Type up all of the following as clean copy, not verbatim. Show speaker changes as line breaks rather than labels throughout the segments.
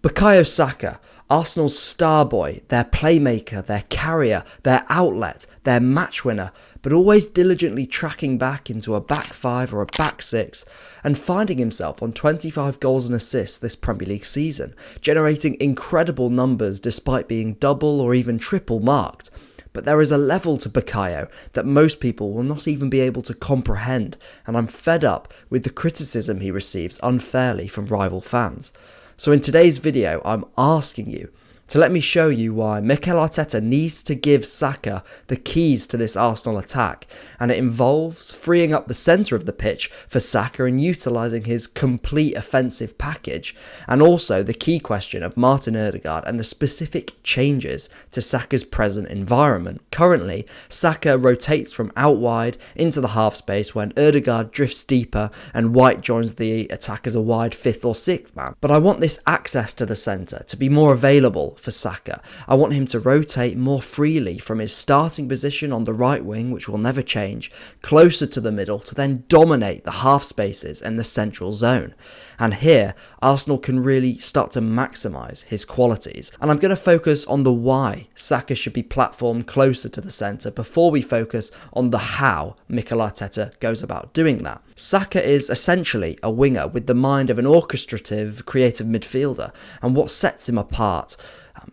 Bukayo Saka, Arsenal's star boy, their playmaker, their carrier, their outlet, their match winner, but always diligently tracking back into a back five or a back six and finding himself on 25 goals and assists this Premier League season, generating incredible numbers despite being double or even triple marked. But there is a level to Bukayo that most people will not even be able to comprehend, and I'm fed up with the criticism he receives unfairly from rival fans. So in today's video, I'm asking you to let me show you why Mikel Arteta needs to give Saka the keys to this Arsenal attack, and it involves freeing up the centre of the pitch for Saka and utilising his complete offensive package, and also the key question of Martin Odegaard and the specific changes to Saka's present environment. Currently, Saka rotates from out wide into the half space when Odegaard drifts deeper and White joins the attack as a wide 5th or 6th man. But I want this access to the centre to be more available for Saka. I want him to rotate more freely from his starting position on the right wing, which will never change, closer to the middle to then dominate the half spaces and the central zone. And here, Arsenal can really start to maximise his qualities. And I'm going to focus on the why Saka should be platformed closer to the centre before we focus on the how Mikel Arteta goes about doing that. Saka is essentially a winger with the mind of an orchestrative, creative midfielder, and what sets him apart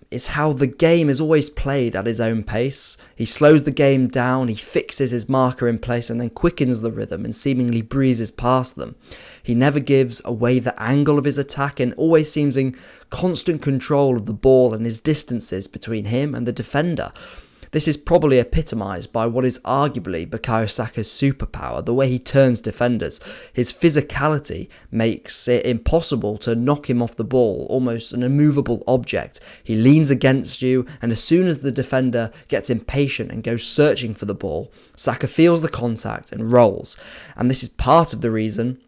is how the game is always played at his own pace. He slows the game down, he fixes his marker in place and then quickens the rhythm and seemingly breezes past them. He never gives away the angle of his attack and always seems in constant control of the ball and his distances between him and the defender. This is probably epitomised by what is arguably Bukayo Saka's superpower, the way he turns defenders. His physicality makes it impossible to knock him off the ball, almost an immovable object. He leans against you, and as soon as the defender gets impatient and goes searching for the ball, Saka feels the contact and rolls. And this is part of the reason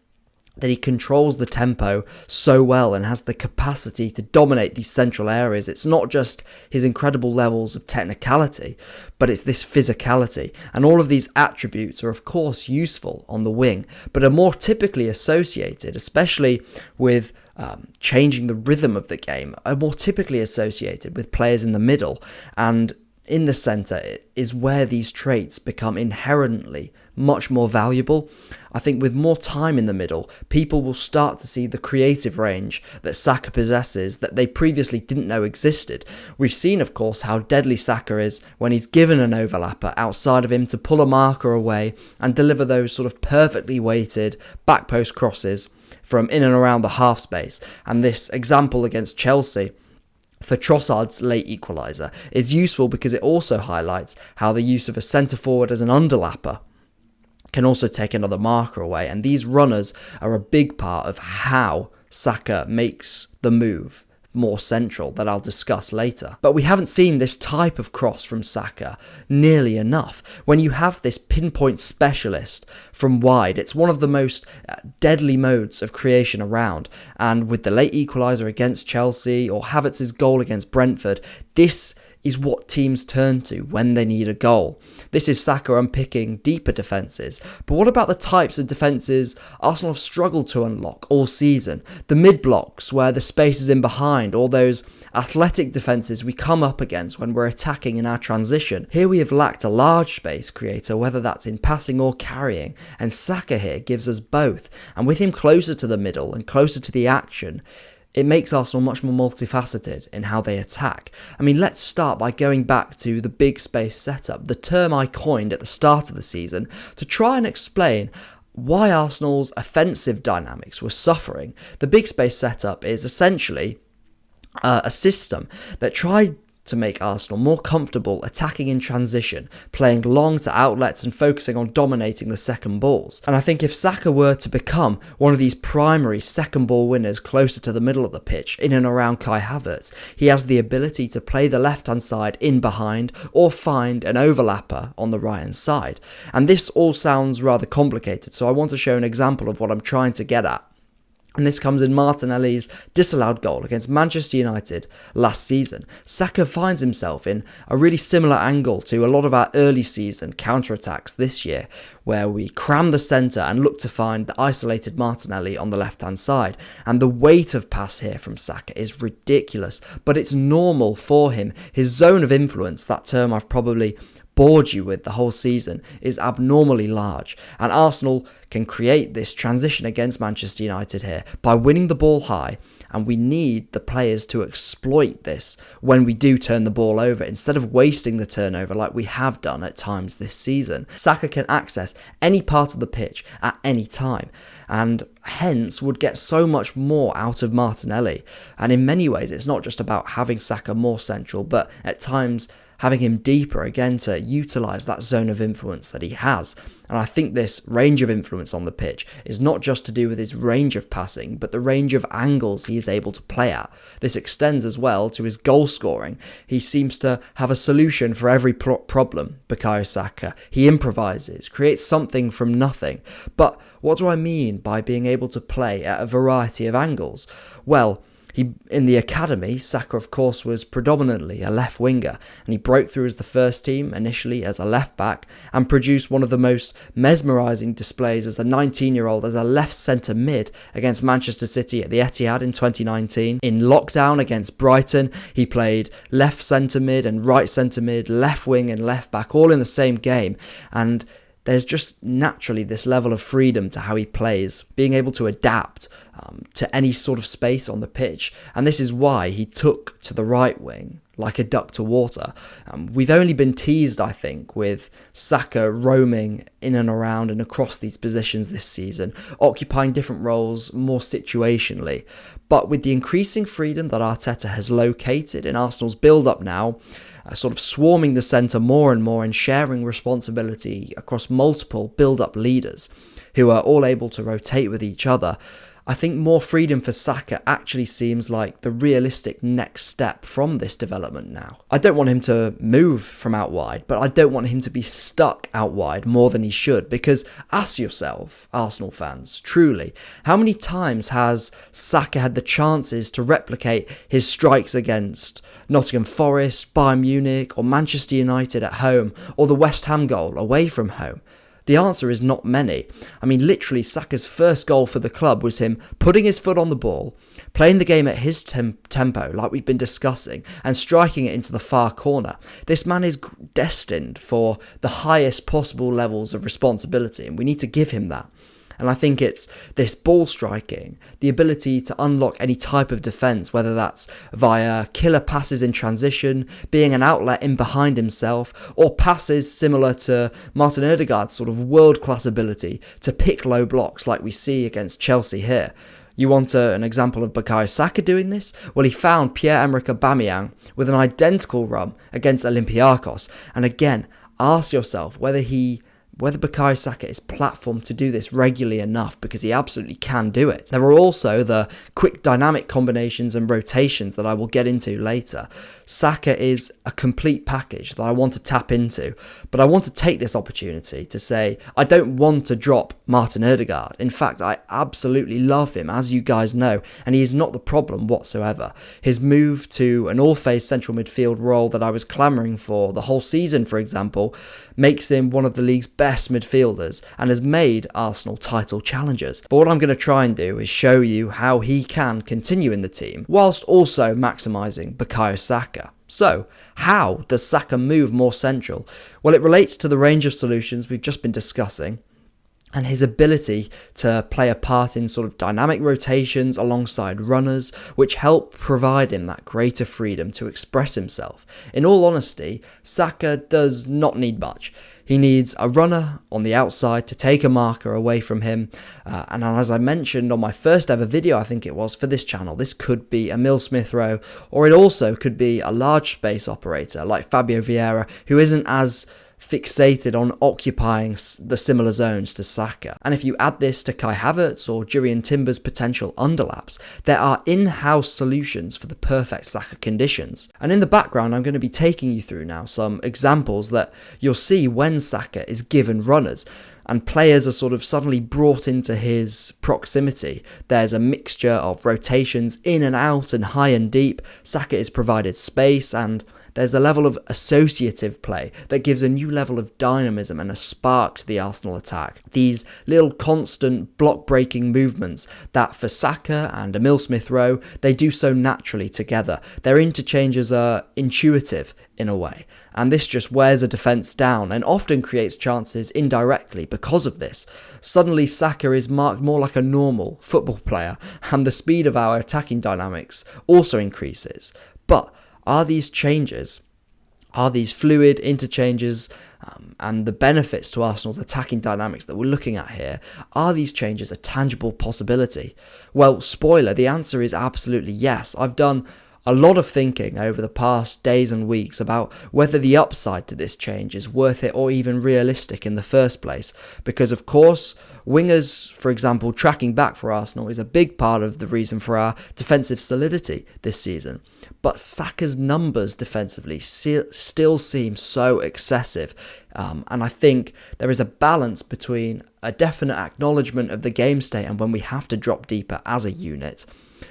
that he controls the tempo so well and has the capacity to dominate these central areas. It's not just his incredible levels of technicality, but it's this physicality. And all of these attributes are of course useful on the wing, but are more typically associated, especially with changing the rhythm of the game, are more typically associated with players in the middle. And in the centre is where these traits become inherently much more valuable. I think with more time in the middle, people will start to see the creative range that Saka possesses that they previously didn't know existed. We've seen, of course, how deadly Saka is when he's given an overlapper outside of him to pull a marker away and deliver those sort of perfectly weighted back post crosses from in and around the half space. And this example against Chelsea for Trossard's late equaliser is useful because it also highlights how the use of a centre forward as an underlapper can also take another marker away, and these runners are a big part of how Saka makes the move more central that I'll discuss later. But we haven't seen this type of cross from Saka nearly enough. When you have this pinpoint specialist from wide, it's one of the most deadly modes of creation around, and with the late equaliser against Chelsea or Havertz's goal against Brentford, this is what teams turn to when they need a goal. This is Saka unpicking deeper defences. But what about the types of defences Arsenal have struggled to unlock all season? The mid-blocks where the space is in behind, or those athletic defences we come up against when we're attacking in our transition. Here we have lacked a large space creator, whether that's in passing or carrying, and Saka here gives us both. And with him closer to the middle and closer to the action, it makes Arsenal much more multifaceted in how they attack. I mean, let's start by going back to the big space setup, the term I coined at the start of the season to try and explain why Arsenal's offensive dynamics were suffering. The big space setup is essentially a system that tried to make Arsenal more comfortable attacking in transition, playing long to outlets and focusing on dominating the second balls. And I think if Saka were to become one of these primary second ball winners closer to the middle of the pitch, in and around Kai Havertz, he has the ability to play the left-hand side in behind or find an overlapper on the right-hand side. And this all sounds rather complicated, so I want to show an example of what I'm trying to get at. And this comes in Martinelli's disallowed goal against Manchester United last season. Saka finds himself in a really similar angle to a lot of our early season counter-attacks this year, where we cram the centre and look to find the isolated Martinelli on the left-hand side. And the weight of pass here from Saka is ridiculous, but it's normal for him. His zone of influence, that term I've probably bored you with the whole season, is abnormally large, and Arsenal can create this transition against Manchester United here by winning the ball high, and we need the players to exploit this when we do turn the ball over instead of wasting the turnover like we have done at times this season. Saka can access any part of the pitch at any time, and hence would get so much more out of Martinelli. And in many ways it's not just about having Saka more central, but at times having him deeper again to utilise that zone of influence that he has. And I think this range of influence on the pitch is not just to do with his range of passing, but the range of angles he is able to play at. This extends as well to his goal scoring. He seems to have a solution for every problem, Bukayo Saka. He improvises, creates something from nothing. But what do I mean by being able to play at a variety of angles? Well, in the academy, Saka of course was predominantly a left winger, and he broke through as the first team initially as a left back and produced one of the most mesmerising displays as a 19-year-old as a left centre mid against Manchester City at the Etihad in 2019. In lockdown against Brighton, he played left centre mid and right centre mid, left wing and left back, all in the same game, and there's just naturally this level of freedom to how he plays, being able to adapt to any sort of space on the pitch. And this is why he took to the right wing like a duck to water. We've only been teased, I think, with Saka roaming in and around and across these positions this season, occupying different roles more situationally. But with the increasing freedom that Arteta has located in Arsenal's build-up now, sort of swarming the centre more and more and sharing responsibility across multiple build-up leaders who are all able to rotate with each other, I think more freedom for Saka actually seems like the realistic next step from this development now. I don't want him to move from out wide, but I don't want him to be stuck out wide more than he should, because ask yourself, Arsenal fans, truly, how many times has Saka had the chances to replicate his strikes against Nottingham Forest, Bayern Munich, or Manchester United at home, or the West Ham goal away from home? The answer is not many. I mean, literally, Saka's first goal for the club was him putting his foot on the ball, playing the game at his tempo, like we've been discussing, and striking it into the far corner. This man is destined for the highest possible levels of responsibility, and we need to give him that. And I think it's this ball striking, the ability to unlock any type of defence, whether that's via killer passes in transition, being an outlet in behind himself, or passes similar to Martin Odegaard's sort of world-class ability to pick low blocks like we see against Chelsea here. You want an example of Bukayo Saka doing this? Well, he found Pierre-Emerick Aubameyang with an identical run against Olympiacos. And again, ask yourself whether Bukayo Saka is platformed to do this regularly enough, because he absolutely can do it. There are also the quick dynamic combinations and rotations that I will get into later. Saka is a complete package that I want to tap into, but I want to take this opportunity to say I don't want to drop Martin Odegaard. In fact, I absolutely love him, as you guys know, and he is not the problem whatsoever. His move to an all-phase central midfield role that I was clamouring for the whole season, for example, makes him one of the league's best midfielders and has made Arsenal title challengers. But what I'm going to try and do is show you how he can continue in the team whilst also maximising Bukayo Saka. So, how does Saka move more central? Well, it relates to the range of solutions we've just been discussing, and his ability to play a part in sort of dynamic rotations alongside runners, which help provide him that greater freedom to express himself. In all honesty, Saka does not need much. He needs a runner on the outside to take a marker away from him. And as I mentioned on my first ever video, I think it was, for this channel, this could be a Smith-Rowe, or it also could be a large space operator like Fabio Vieira, who isn't as fixated on occupying the similar zones to Saka. And if you add this to Kai Havertz or Jurrien Timber's potential underlaps, there are in-house solutions for the perfect Saka conditions. And in the background, I'm going to be taking you through now some examples that you'll see when Saka is given runners. and players are sort of suddenly brought into his proximity. There's a mixture of rotations in and out and high and deep. Saka is provided space, and there's a level of associative play that gives a new level of dynamism and a spark to the Arsenal attack. These little constant block-breaking movements that for Saka and Emil Smith-Rowe, they do so naturally together. Their interchanges are intuitive in a way, and this just wears a defence down and often creates chances indirectly because of this. Suddenly Saka is marked more like a normal football player, and the speed of our attacking dynamics also increases. But are these changes, are these fluid interchanges and the benefits to Arsenal's attacking dynamics that we're looking at here, are these changes a tangible possibility? Well, spoiler, the answer is absolutely yes. I've done a lot of thinking over the past days and weeks about whether the upside to this change is worth it or even realistic in the first place. Because of course, wingers, for example, tracking back for Arsenal is a big part of the reason for our defensive solidity this season. But Saka's numbers defensively still seem so excessive. And I think there is a balance between a definite acknowledgement of the game state and when we have to drop deeper as a unit,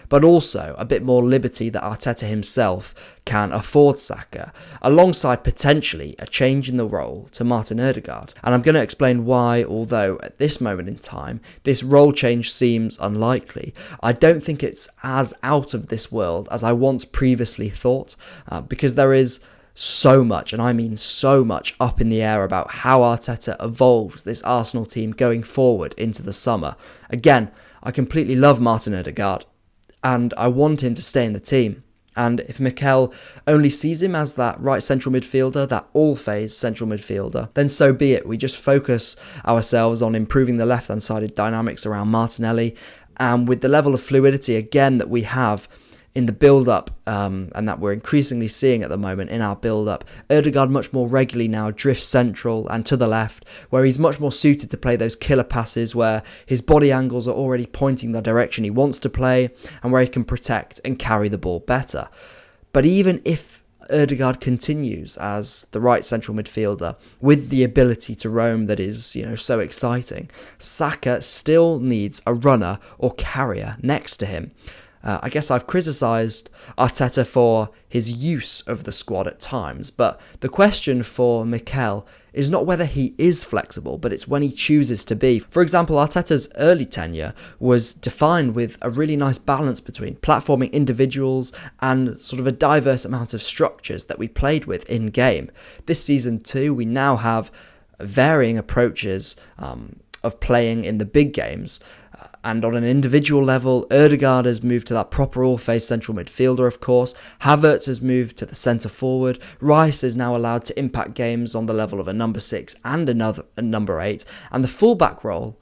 but also a bit more liberty that Arteta himself can afford Saka, alongside potentially a change in the role to Martin Odegaard. And I'm going to explain why, although at this moment in time, this role change seems unlikely, I don't think it's as out of this world as I once previously thought, because there is so much, and I mean so much, up in the air about how Arteta evolves this Arsenal team going forward into the summer. Again, I completely love Martin Odegaard, and I want him to stay in the team. And if Mikel only sees him as that right central midfielder, that all-phase central midfielder, then so be it. We just focus ourselves on improving the left-hand-sided dynamics around Martinelli, and with the level of fluidity, again, that we have in the build-up, and that we're increasingly seeing at the moment in our build-up, Odegaard much more regularly now drifts central and to the left, where he's much more suited to play those killer passes where his body angles are already pointing the direction he wants to play, and where he can protect and carry the ball better. But even if Odegaard continues as the right central midfielder with the ability to roam that is, so exciting, Saka still needs a runner or carrier next to him. I guess I've criticised Arteta for his use of the squad at times, but the question for Mikel is not whether he is flexible, but it's when he chooses to be. For example, Arteta's early tenure was defined with a really nice balance between platforming individuals and sort of a diverse amount of structures that we played with in-game. This season too, we now have varying approaches of playing in the big games. And on an individual level, Odegaard has moved to that proper all-phase central midfielder, of course. Havertz has moved to the centre-forward. Rice is now allowed to impact games on the level of a number 6 and a number 8. And the fullback role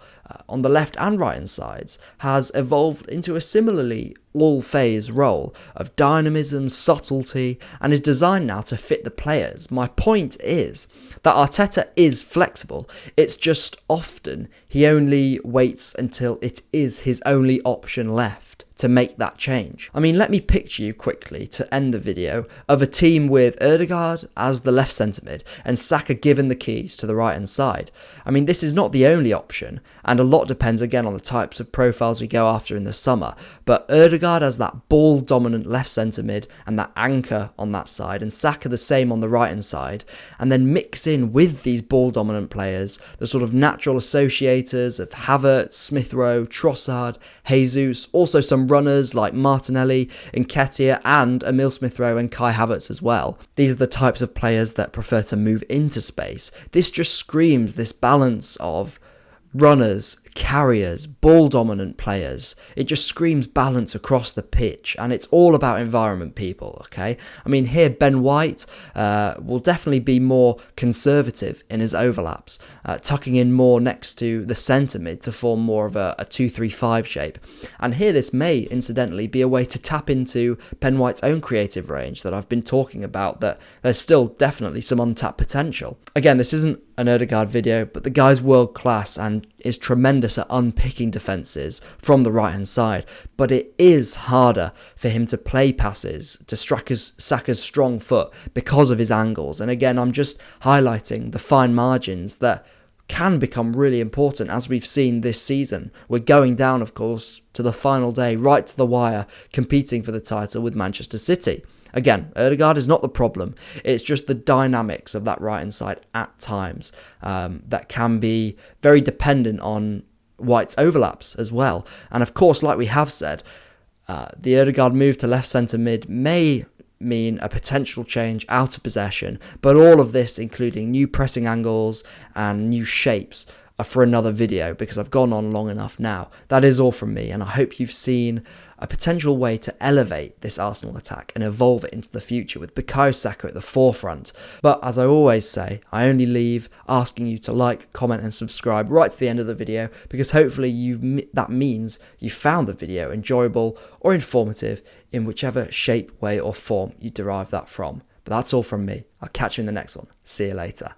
on the left and right-hand sides has evolved into a similarly all-phase role of dynamism, subtlety, and is designed now to fit the players. My point is that Arteta is flexible. It's just often he only waits until it is his only option left to make that change. I mean, let me picture you quickly to end the video of a team with Odegaard as the left centre mid and Saka given the keys to the right hand side. I mean, this is not the only option, and a lot depends again on the types of profiles we go after in the summer, but Odegaard as that ball dominant left centre mid and that anchor on that side, and Saka the same on the right hand side, and then mix in with these ball dominant players the sort of natural associators of Havertz, Smith-Rowe, Trossard, Jesus, also some runners like Martinelli, Nketiah, and Emil Smith-Rowe and Kai Havertz as well. These are the types of players that prefer to move into space. This just screams this balance of runners, carriers, ball dominant players. It just screams balance across the pitch, and it's all about environment, people, okay? I mean, here Ben White will definitely be more conservative in his overlaps, tucking in more next to the centre mid to form more of a 2-3-5 shape. And here this may incidentally be a way to tap into Ben White's own creative range that I've been talking about, that there's still definitely some untapped potential. Again, this isn't an Odegaard video, but the guy's world class and is tremendous at unpicking defences from the right hand side, but it is harder for him to play passes to Saka's strong foot because of his angles. And again, I'm just highlighting the fine margins that can become really important, as we've seen this season. We're going down, of course, to the final day, right to the wire, competing for the title with Manchester City. Again, Odegaard is not the problem. It's just the dynamics of that right-hand side at times that can be very dependent on White's overlaps as well. And of course, like we have said, the Odegaard move to left centre mid may mean a potential change out of possession, but all of this, including new pressing angles and new shapes, are for another video because I've gone on long enough now. That is all from me, and I hope you've seen a potential way to elevate this Arsenal attack and evolve it into the future with Bukayo Saka at the forefront. But as I always say, I only leave asking you to like, comment and subscribe right to the end of the video, because hopefully that means you found the video enjoyable or informative in whichever shape, way or form you derive that from. But that's all from me. I'll catch you in the next one. See you later.